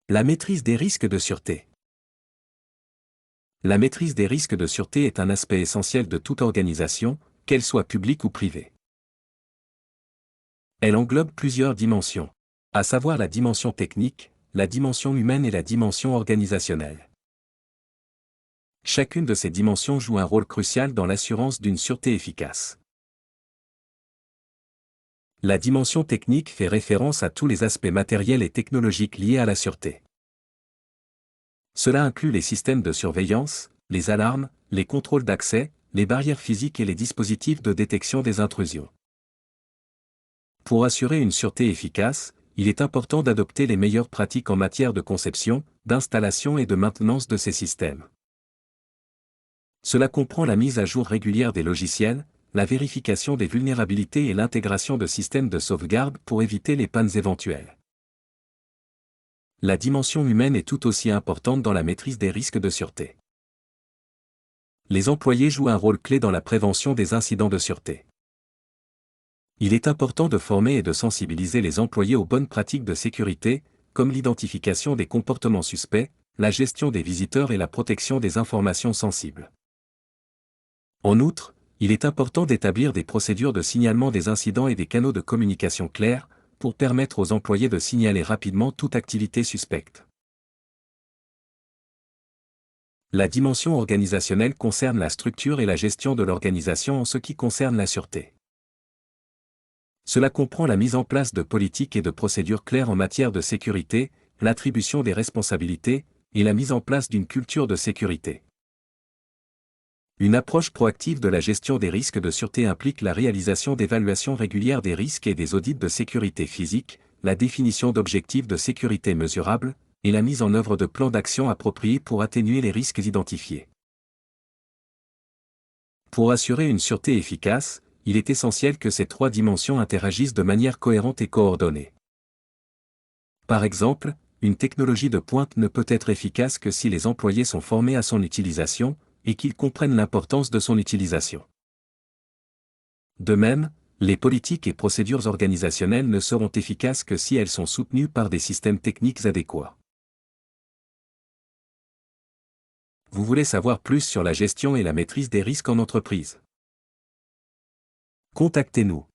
La maîtrise des risques de sûreté. La maîtrise des risques de sûreté est un aspect essentiel de toute organisation, qu'elle soit publique ou privée. Elle englobe plusieurs dimensions, à savoir la dimension technique, la dimension humaine et la dimension organisationnelle. Chacune de ces dimensions joue un rôle crucial dans l'assurance d'une sûreté efficace. La dimension technique fait référence à tous les aspects matériels et technologiques liés à la sûreté. Cela inclut les systèmes de surveillance, les alarmes, les contrôles d'accès, les barrières physiques et les dispositifs de détection des intrusions. Pour assurer une sûreté efficace, il est important d'adopter les meilleures pratiques en matière de conception, d'installation et de maintenance de ces systèmes. Cela comprend la mise à jour régulière des logiciels, la vérification des vulnérabilités et l'intégration de systèmes de sauvegarde pour éviter les pannes éventuelles. La dimension humaine est tout aussi importante dans la maîtrise des risques de sûreté. Les employés jouent un rôle clé dans la prévention des incidents de sûreté. Il est important de former et de sensibiliser les employés aux bonnes pratiques de sécurité, comme l'identification des comportements suspects, la gestion des visiteurs et la protection des informations sensibles. En outre, il est important d'établir des procédures de signalement des incidents et des canaux de communication clairs, pour permettre aux employés de signaler rapidement toute activité suspecte. La dimension organisationnelle concerne la structure et la gestion de l'organisation en ce qui concerne la sûreté. Cela comprend la mise en place de politiques et de procédures claires en matière de sécurité, l'attribution des responsabilités, et la mise en place d'une culture de sécurité. Une approche proactive de la gestion des risques de sûreté implique la réalisation d'évaluations régulières des risques et des audits de sécurité physique, la définition d'objectifs de sécurité mesurables, et la mise en œuvre de plans d'action appropriés pour atténuer les risques identifiés. Pour assurer une sûreté efficace, il est essentiel que ces trois dimensions interagissent de manière cohérente et coordonnée. Par exemple, une technologie de pointe ne peut être efficace que si les employés sont formés à son utilisation, et qu'ils comprennent l'importance de son utilisation. De même, les politiques et procédures organisationnelles ne seront efficaces que si elles sont soutenues par des systèmes techniques adéquats. Vous voulez savoir plus sur la gestion et la maîtrise des risques en entreprise? Contactez-nous.